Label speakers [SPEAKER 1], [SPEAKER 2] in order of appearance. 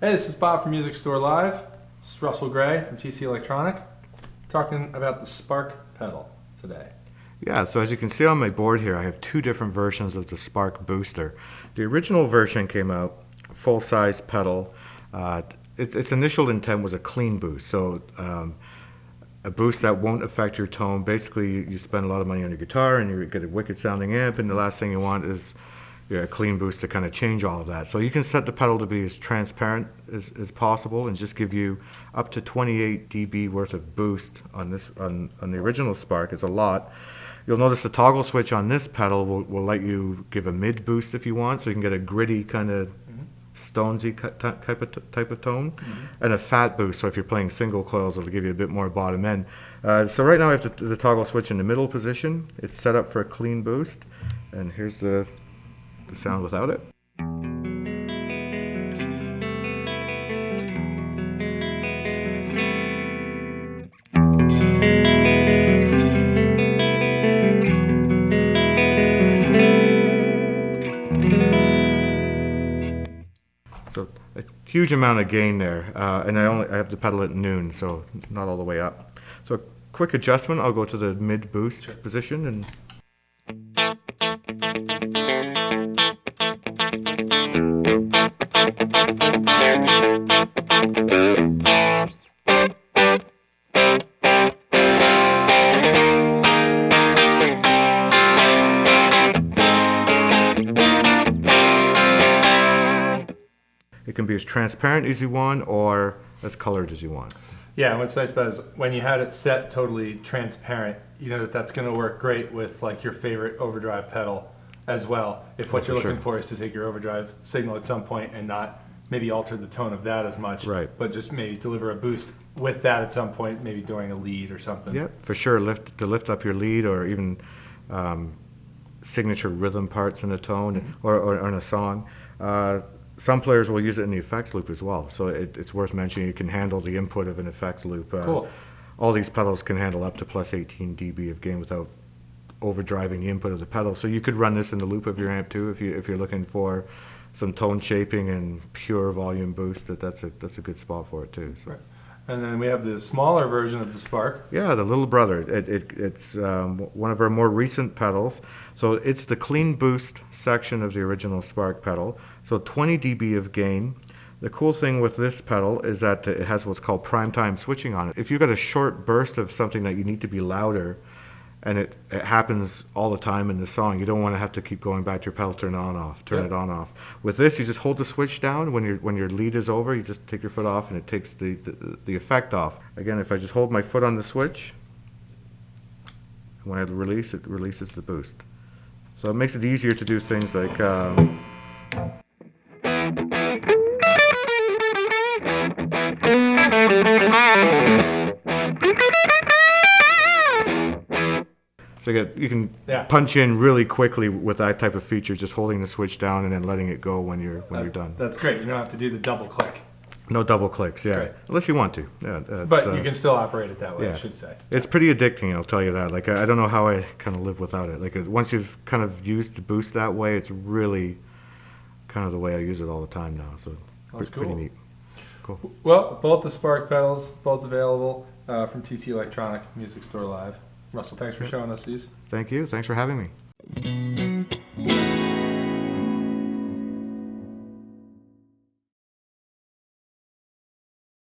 [SPEAKER 1] Hey, this is Bob from Music Store Live. This is Russell Gray from TC Electronic, talking about the Spark pedal today.
[SPEAKER 2] Yeah, so as you can see on my board here, I have two different versions of the Spark booster. The original version came out full-size pedal. Its initial intent was a clean boost, so a boost that won't affect your tone. Basically, you spend a lot of money on your guitar and you get a wicked sounding amp, and the last thing you want is a clean boost to kind of change all of that. So you can set the pedal to be as transparent as possible and just give you up to 28 dB worth of boost on the original Spark. It's a lot. You'll notice the toggle switch on this pedal will let you give a mid boost if you want, so you can get a gritty kind of stonesy type of tone, and a fat boost. So if you're playing single coils, it'll give you a bit more bottom end. So right now I have the toggle switch in the middle position. It's set up for a clean boost, and here's the sound without it. So a huge amount of gain there, and I have the pedal at noon, so not all the way up. So a quick adjustment, I'll go to the mid boost position and it can be as transparent as you want or as colored as you want.
[SPEAKER 1] Yeah, and what's nice about it is when you had it set totally transparent, you know that's going to work great with like your favorite overdrive pedal as well. If what you're looking for is to take your overdrive signal at some point and not maybe alter the tone of that as much,
[SPEAKER 2] right,
[SPEAKER 1] but just maybe deliver a boost with that at some point, maybe during a lead or something.
[SPEAKER 2] Yeah, for sure. Lift up your lead, or even signature rhythm parts in a tone or in a song. Some players will use it in the effects loop as well, so it's worth mentioning you can handle the input of an effects loop.
[SPEAKER 1] Cool.
[SPEAKER 2] All these pedals can handle up to plus 18 dB of gain without overdriving the input of the pedal. So you could run this in the loop of your amp too if you're looking for some tone shaping and pure volume boost. That's a good spot for it too. So.
[SPEAKER 1] Right. And then we have the smaller version of the Spark.
[SPEAKER 2] Yeah, the little brother. It's one of our more recent pedals. So it's the clean boost section of the original Spark pedal. So 20 dB of gain. The cool thing with this pedal is that it has what's called prime time switching on it. If you've got a short burst of something that you need to be louder, and it happens all the time in the song, you don't want to have to keep going back to your pedal, turn it on off. With this, you just hold the switch down. When your lead is over, you just take your foot off and it takes the effect off. Again, if I just hold my foot on the switch, when I release, it releases the boost. So it makes it easier to do things like so you can punch in really quickly with that type of feature, just holding the switch down and then letting it go when you're done.
[SPEAKER 1] That's great. You don't have to do the double click.
[SPEAKER 2] No double clicks, yeah. Unless you want to. Yeah,
[SPEAKER 1] but you can still operate it that way, I should say.
[SPEAKER 2] It's pretty addicting, I'll tell you that. Like I don't know how I kind of live without it. Like once you've kind of used the boost that way, it's really kind of the way I use it all the time now. So
[SPEAKER 1] that's cool.
[SPEAKER 2] Pretty neat. Cool.
[SPEAKER 1] Well, both the Spark pedals, both available from TC Electronic, Music Store Live. Russell, thanks for showing us these.
[SPEAKER 2] Thank you. Thanks for having me.